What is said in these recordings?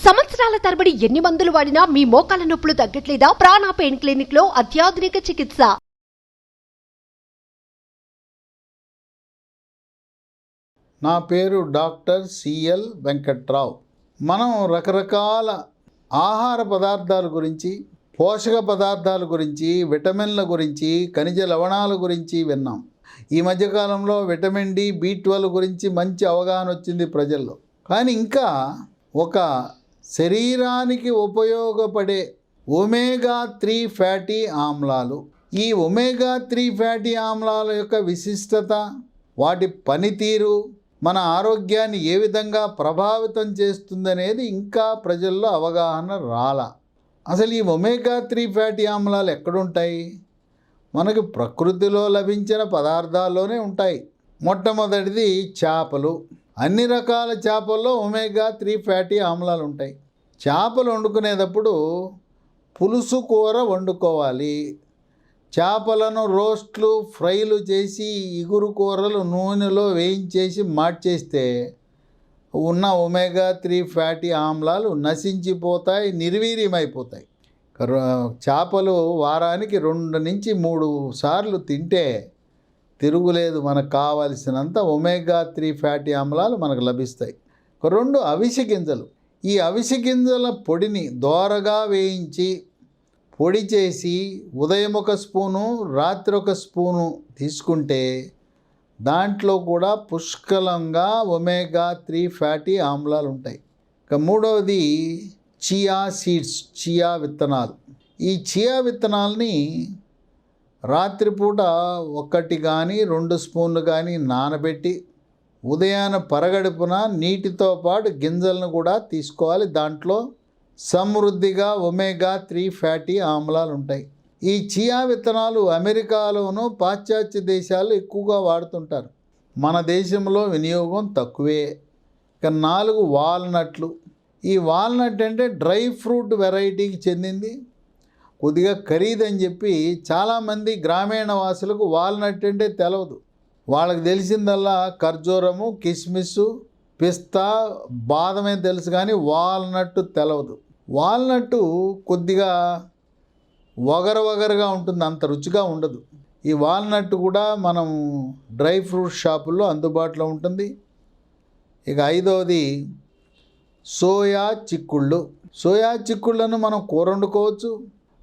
సంవత్సరాల తరబడి ఎన్ని మందులు వాడినా మీ మోకాల నొప్పులు తగ్గట్లేదా? ప్రాణ పెయిన్ క్లినిక్ లో అత్యాధునిక చికిత్స. నా పేరు డాక్టర్ సిఎల్ వెంకట్రావు. మనం రకరకాల ఆహార పదార్థాల గురించి, పోషక పదార్థాల గురించి, విటమిన్ల గురించి, ఖనిజ లవణాల గురించి విన్నాం. ఈ మధ్యకాలంలో విటమిన్ డి, బి12 గురించి మంచి అవగాహన వచ్చింది ప్రజల్లో. కానీ ఇంకా ఒక శరీరానికి ఉపయోగపడే ఒమేగా-3 ఫ్యాటీ ఆమ్లాలు, ఈ ఒమేగా-3 ఫ్యాటీ ఆమ్లాల యొక్క విశిష్టత, వాటి పనితీరు మన ఆరోగ్యాన్ని ఏ విధంగా ప్రభావితం చేస్తుందనేది ఇంకా ప్రజల్లో అవగాహన రాలా. అసలు ఈ ఒమేగా-3 ఫ్యాటీ ఆమ్లాలు ఎక్కడుంటాయి? మనకు ప్రకృతిలో లభించిన పదార్థాల్లోనే ఉంటాయి. మొట్టమొదటిది చేపలు. అన్ని రకాల చేపల్లో ఒమేగా-3 ఫ్యాటీ ఆమ్లాలు ఉంటాయి. చేపలు వండుకునేటప్పుడు పులుసు కూర వండుకోవాలి. చేపలను రోస్ట్లు, ఫ్రైలు చేసి, ఇగురు కూరలు నూనెలో వేయించేసి మార్చేస్తే ఉన్న ఒమేగా-3 ఫ్యాటీ ఆమ్లాలు నశించిపోతాయి, నిర్వీర్యమైపోతాయి. చేపలు వారానికి 2 నుంచి 3 సార్లు తింటే తిరుగులేదు. మనకు కావలసినంత ఒమేగా-3 ఫ్యాటీ ఆమ్లాలు మనకు లభిస్తాయి. 2 అవిసె గింజలు. ఈ అవిసె గింజల పొడిని దోరగా వేయించి పొడి చేసి ఉదయం 1 స్పూను, రాత్రి 1 స్పూను తీసుకుంటే దాంట్లో కూడా పుష్కలంగా ఒమేగా-3 ఫ్యాటీ ఆమ్లాలు ఉంటాయి. ఇక మూడవది చియా సీడ్స్, చియా విత్తనాలు. ఈ చియా విత్తనాలని రాత్రిపూట 1 కానీ 2 స్పూన్లు కానీ నానబెట్టి ఉదయాన పరగడుపున నీటితో పాటు గింజలను కూడా తీసుకోవాలి. దాంట్లో సమృద్ధిగా ఒమేగా-3 ఫ్యాటీ ఆమ్లాలు ఉంటాయి. ఈ చియా విత్తనాలు అమెరికాలోనూ పాశ్చాత్య దేశాలు ఎక్కువగా వాడుతుంటారు. మన దేశంలో వినియోగం తక్కువే. ఇక 4 వాల్నట్లు. ఈ వాల్నట్ అంటే డ్రై ఫ్రూట్ వెరైటీకి చెందింది. కొద్దిగా ఖరీదని చెప్పి చాలామంది గ్రామీణ వాసులకు వాల్నట్ అంటే తెలియదు. వాళ్ళకి తెలిసిందల్లా ఖర్జూరము, కిస్మిస్, పిస్తా, బాదమే తెలుసు, కానీ వాల్నట్ తెలియదు. వాల్నట్ కొద్దిగా వగరగా ఉంటుంది, అంత రుచిగా ఉండదు. ఈ వాల్నట్ కూడా మనం డ్రై ఫ్రూట్ షాపుల్లో అందుబాటులో ఉంటుంది. ఇక 5వది సోయా చిక్కుళ్ళు. సోయా చిక్కుళ్ళను మనం కూర వండుకోవచ్చు.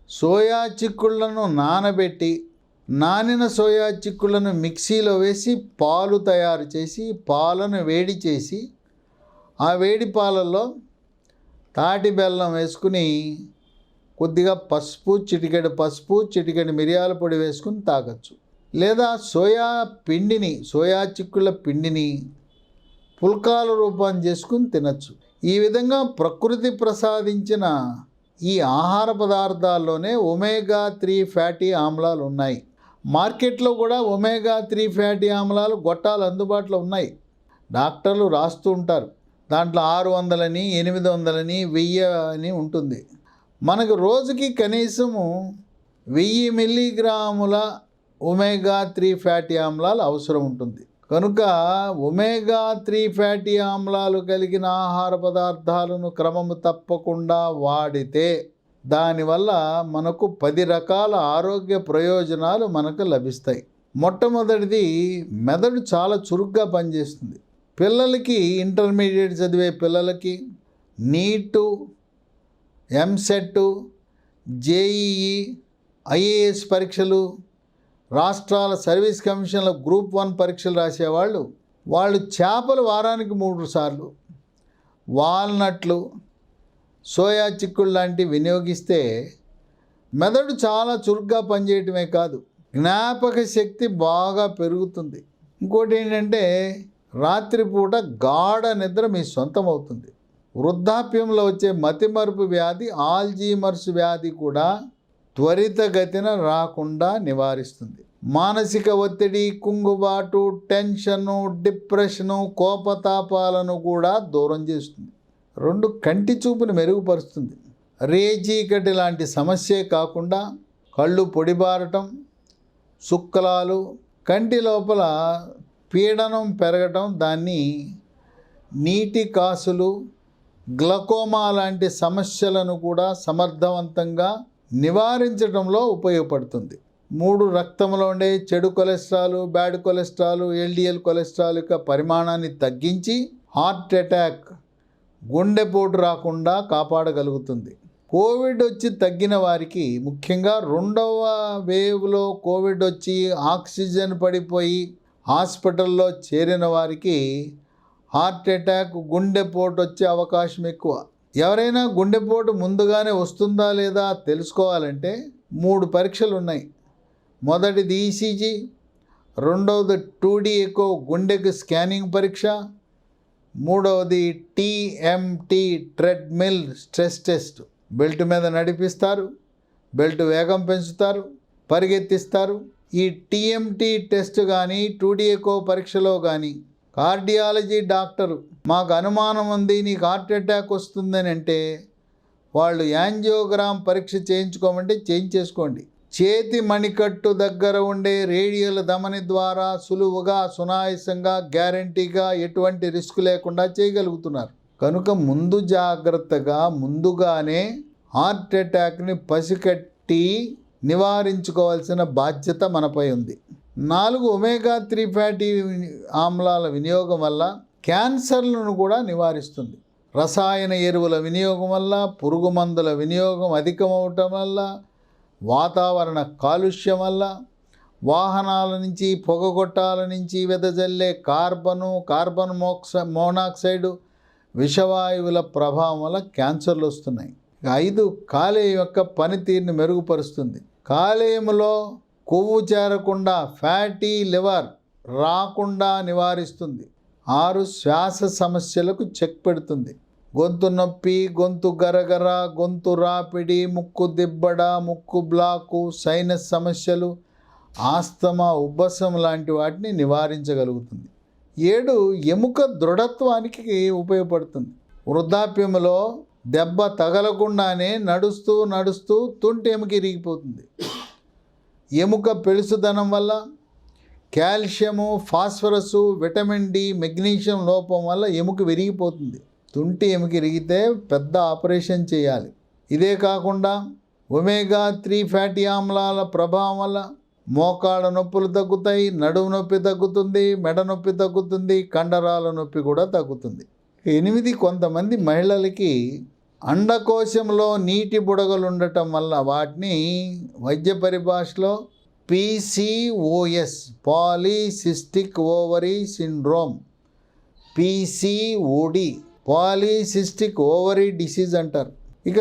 సోయా చిక్కుళ్ళను నానబెట్టి, నానిన సోయా చిక్కుళ్ళను మిక్సీలో వేసి పాలు తయారు చేసి, పాలను వేడి చేసి, ఆ వేడి పాలల్లో తాటి బెల్లం వేసుకుని కొద్దిగా పసుపు, చిటికెడు మిరియాల పొడి వేసుకుని తాగొచ్చు. లేదా సోయా చిక్కుళ్ళ పిండిని పుల్కాల రూపాన్ని చేసుకుని తినచ్చు. ఈ విధంగా ప్రకృతి ప్రసాదించిన ఈ ఆహార పదార్థాల్లోనే ఒమేగా-3 ఫ్యాటీ ఆమ్లాలు ఉన్నాయి. మార్కెట్లో కూడా ఒమేగా-3 ఫ్యాటీ ఆమ్లాలు గొట్టాలు అందుబాటులో ఉన్నాయి. డాక్టర్లు రాస్తూ ఉంటారు. దాంట్లో 600 800 1000 అని ఉంటుంది. మనకు రోజుకి కనీసము 1000 మిల్లీగ్రాముల ఒమేగా-3 ఫ్యాటీ ఆమ్లాలు అవసరం ఉంటుంది. కనుక ఒమేగా-3 ఫ్యాటీ ఆమ్లాలు కలిగిన ఆహార పదార్థాలను క్రమము తప్పకుండా వాడితే దానివల్ల మనకు 10 రకాల ఆరోగ్య ప్రయోజనాలు మనకు లభిస్తాయి. మొట్టమొదటిది, మెదడు చాలా చురుగ్గా పనిచేస్తుంది. పిల్లలకి, ఇంటర్మీడియట్ చదివే పిల్లలకి నీటు, ఎంసెట్, జేఈఈ, ఐఏఎస్ పరీక్షలు, రాష్ట్రాల సర్వీస్ కమిషన్ల గ్రూప్ 1 పరీక్షలు రాసేవాళ్ళు చేపలు వారానికి 3 సార్లు, వాల్నట్లు, సోయా చిక్కుళ్ళు లాంటివి వినియోగిస్తే మెదడు చాలా చురుగ్గా పనిచేయటమే కాదు, జ్ఞాపక శక్తి బాగా పెరుగుతుంది. ఇంకోటి ఏంటంటే రాత్రిపూట గాఢ నిద్ర మీ సొంతం అవుతుంది. వృద్ధాప్యంలో వచ్చే మతిమరుపు వ్యాధి, ఆల్జీమర్స్ వ్యాధి కూడా త్వరితగతిన రాకుండా నివారిస్తుంది. మానసిక ఒత్తిడి, కుంగుబాటు, టెన్షను, డిప్రెషను, కోపతాపాలను కూడా దూరం చేస్తుంది. 2 కంటి చూపును మెరుగుపరుస్తుంది. రేచీకటి లాంటి సమస్యే కాకుండా కళ్ళు పొడిబారటం, శుక్లాలు, కంటి లోపల పీడనం పెరగటం, దాన్ని నీటి కాసులు, గ్లకోమా లాంటి సమస్యలను కూడా సమర్థవంతంగా నివారించడంలో ఉపయోగపడుతుంది. 3 రక్తంలో ఉండే చెడు cholesterol, bad cholesterol, LDL cholesterol యొక్క పరిమాణాన్ని తగ్గించి హార్ట్ అటాక్, గుండెపోటు రాకుండా కాపాడగలుగుతుంది. కోవిడ్ వచ్చి తగ్గిన వారికి, ముఖ్యంగా 2వ వేవ్లో కోవిడ్ వచ్చి ఆక్సిజన్ పడిపోయి హాస్పిటల్లో చేరిన వారికి హార్ట్ అటాక్, గుండెపోటు వచ్చే అవకాశం ఎక్కువ. ఎవరైనా గుండెపోటు ముందుగానే వస్తుందా లేదా తెలుసుకోవాలంటే 3 పరీక్షలు ఉన్నాయి. మొదటిది ఈసీజీ, రెండవది 2D ఎకో గుండెకు స్కానింగ్ పరీక్ష, మూడవది TMT treadmill stress test. Belt మీద నడిపిస్తారు, బెల్ట్ వేగం పెంచుతారు, పరిగెత్తిస్తారు. ఈ టీఎంటీ టెస్ట్ కానీ 2D ఎకో పరీక్షలో కానీ కార్డియాలజీ డాక్టరు మాకు అనుమానం ఉంది నీకు హార్ట్ అటాక్ వస్తుందని అంటే వాళ్ళు యాంజియోగ్రామ్ పరీక్ష చేయించుకోమంటే చేయించేసుకోండి. చేతి మణికట్టు దగ్గర ఉండే రేడియల్ ధమని ద్వారా సులువుగా, సునాయాసంగా, గ్యారంటీగా, ఎటువంటి రిస్క్ లేకుండా చేయగలుగుతున్నారు. కనుక ముందు జాగ్రత్తగా, ముందుగానే హార్ట్ అటాక్ని పసికట్టి నివారించుకోవాల్సిన బాధ్యత మనపై ఉంది. 4 ఒమేగా-3 ఫ్యాటీ ఆమ్లాల వినియోగం వల్ల క్యాన్సర్లను కూడా నివారిస్తుంది. రసాయన ఎరువుల వినియోగం వల్ల, పురుగు మందుల వినియోగం అధికమవటం వల్ల, వాతావరణ కాలుష్యం వల్ల, వాహనాల నుంచి, పొగగొట్టాల నుంచి వెదజల్లే కార్బన్ మోనాక్సైడ్ విషవాయువుల ప్రభావం వల్ల క్యాన్సర్లు వస్తున్నాయి. 5 కాలేయం యొక్క పనితీరుని మెరుగుపరుస్తుంది. కాలేయంలో కొవ్వు చేరకుండా ఫ్యాటీ లివర్ రాకుండా నివారిస్తుంది. 6 శ్వాస సమస్యలకు చెక్ పెడుతుంది. గొంతు నొప్పి, గొంతు గరగర, గొంతు రాపిడి, ముక్కు దిబ్బడ, ముక్కు బ్లాకు, సైనస్ సమస్యలు, ఆస్తమా, ఉబ్బసం లాంటి వాటిని నివారించగలుగుతుంది. 7 ఎముక దృఢత్వానికి ఉపయోగపడుతుంది. వృద్ధాప్యంలో దెబ్బ తగలకుండానే నడుస్తూ తుంటి ఎముక ఇరిగిపోతుంది. ఎముక పెళుసుదనం వల్ల, calcium, phosphorus, vitamin D, magnesium లోపం వల్ల ఎముక విరిగిపోతుంది. తుంటి ఎముక ఇరిగితే పెద్ద ఆపరేషన్ చేయాలి. ఇదే కాకుండా ఒమేగా-3 ఫ్యాటీ ఆమ్లాల ప్రభావం వల్ల మోకాళ్ళ నొప్పులు తగ్గుతాయి, నడుము నొప్పి తగ్గుతుంది, మెడ నొప్పి తగ్గుతుంది, కండరాల నొప్పి కూడా తగ్గుతుంది. 8 కొంతమంది మహిళలకి అండకోశంలో నీటి బుడగలు ఉండటం వల్ల వాటిని వైద్య పరిభాషలో PCOS, polycystic ovary syndrome, PCOD, polycystic ovary disease అంటారు. ఇక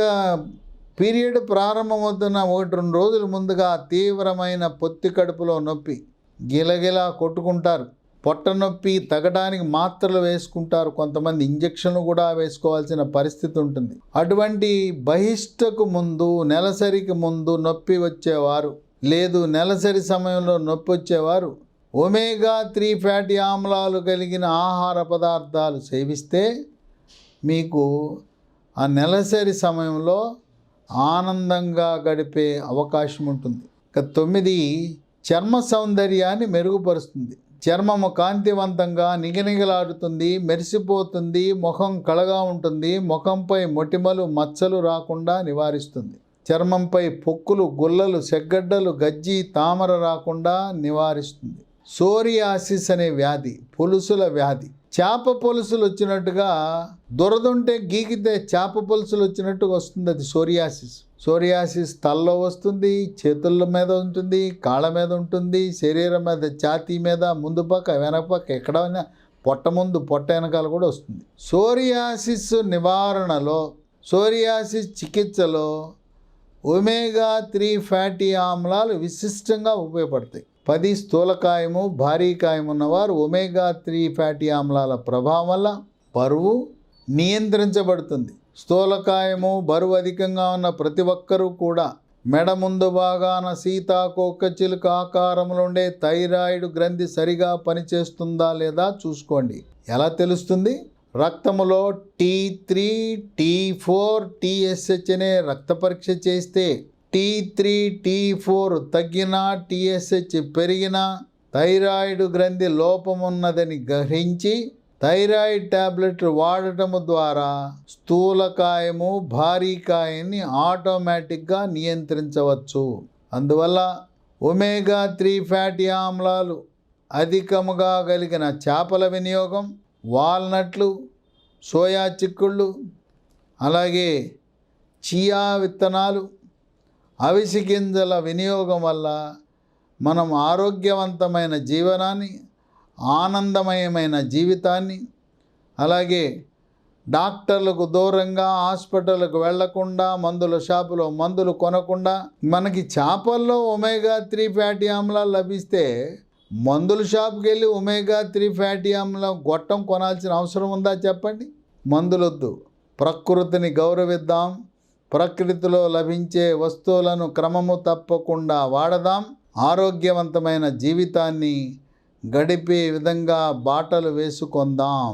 పీరియడ్ ప్రారంభమవుతున్న 1-2 రోజుల ముందుగా తీవ్రమైన పొత్తి కడుపులో నొప్పి, గిలగిలా కొట్టుకుంటారు. పొట్ట నొప్పి తగ్గడానికి మాత్రలు వేసుకుంటారు. కొంతమంది ఇంజక్షన్లు కూడా వేసుకోవాల్సిన పరిస్థితి ఉంటుంది. అటువంటి బహిష్టకు ముందు, నెలసరికి ముందు నొప్పి వచ్చేవారు, లేదు నెలసరి సమయంలో నొప్పి వచ్చేవారు ఒమేగా-3 ఫ్యాటీ ఆమ్లాలు కలిగిన ఆహార పదార్థాలు సేవిస్తే మీకు ఆ నెలసరి సమయంలో ఆనందంగా గడిపే అవకాశం ఉంటుంది. ఇక 9 చర్మ సౌందర్యాన్ని మెరుగుపరుస్తుంది. చర్మము కాంతివంతంగా, నిగనిగలాడుతుంది, మెరిసిపోతుంది, ముఖం కళగా ఉంటుంది, ముఖంపై మొటిమలు, మచ్చలు రాకుండా నివారిస్తుంది. చర్మంపై పొక్కులు, గుల్లలు, సెగ్గడ్డలు, గజ్జి, తామర రాకుండా నివారిస్తుంది. సోరియాసిస్ అనే వ్యాధి, పొలుసుల వ్యాధి, చేప పొలుసులు వచ్చినట్టుగా, దురదుంటే గీకితే చేప పొలుసులు వచ్చినట్టుగా వస్తుంది. అది సోరియాసిస్. సోరియాసిస్ తలలో వస్తుంది, చేతుల మీద ఉంటుంది, కాళ్ళ మీద ఉంటుంది, శరీరం మీద, ఛాతీ మీద, ముందు పక్క, వెనక పక్క, ఎక్కడైనా పొట్ట ముందు, పొట్ట వెనకాల కూడా వస్తుంది. సోరియాసిస్ నివారణలో, సోరియాసిస్ చికిత్సలో ఒమేగా-3 ఫ్యాటీ ఆమ్లాలు విశిష్టంగా ఉపయోగపడతాయి. 10 స్థూలకాయము, భారీకాయం ఉన్నవారు ఒమేగా-3 ఫ్యాటీ ఆమ్లాల ప్రభావం వల్ల బరువు నియంత్రించబడుతుంది. స్థూలకాయము, బరువు అధికంగా ఉన్న ప్రతి ఒక్కరూ కూడా మెడ ముందు భాగాన సీతాకోక చిలుక ఆకారంలో ఉండే థైరాయిడ్ గ్రంథి సరిగా పనిచేస్తుందా లేదా చూసుకోండి. ఎలా తెలుస్తుంది? రక్తములో T3, T4, TSH అనే రక్త పరీక్ష చేస్తే T3, T4 తగ్గినా, TSH పెరిగినా థైరాయిడ్ గ్రంథి లోపమున్నదని గ్రహించి థైరాయిడ్ ట్యాబ్లెట్లు వాడటము ద్వారా స్థూలకాయము భారీకాయాన్ని ఆటోమేటిక్గా నియంత్రించవచ్చు. అందువల్ల ఒమేగా-3 ఫ్యాటీ ఆమ్లాలు అధికముగా కలిగిన చేపల వినియోగం, వాల్నట్లు, సోయా చిక్కుళ్ళు, అలాగే చియా విత్తనాలు, అవిసె గింజల వినియోగం వల్ల మనం ఆరోగ్యవంతమైన జీవనాన్ని, ఆనందమయమైన జీవితాన్ని, అలాగే డాక్టర్లకు దూరంగా హాస్పిటల్కు వెళ్లకుండా, మందుల షాపులో మందులు కొనకుండా, మనకి చేపల్లో ఒమేగా-3 ఫ్యాటీ ఆమ్లాలు లభిస్తే మందుల షాప్కి వెళ్ళి ఒమేగా-3 ఫ్యాటీ ఆమ్లం గొట్టం కొనాల్సిన అవసరం ఉందా చెప్పండి? మందులొద్దు. ప్రకృతిని గౌరవిద్దాం. ప్రకృతిలో లభించే వస్తువులను క్రమము తప్పకుండా వాడదాం. ఆరోగ్యవంతమైన జీవితాన్ని గడిపే విధంగా బాటలు వేసుకుందాం.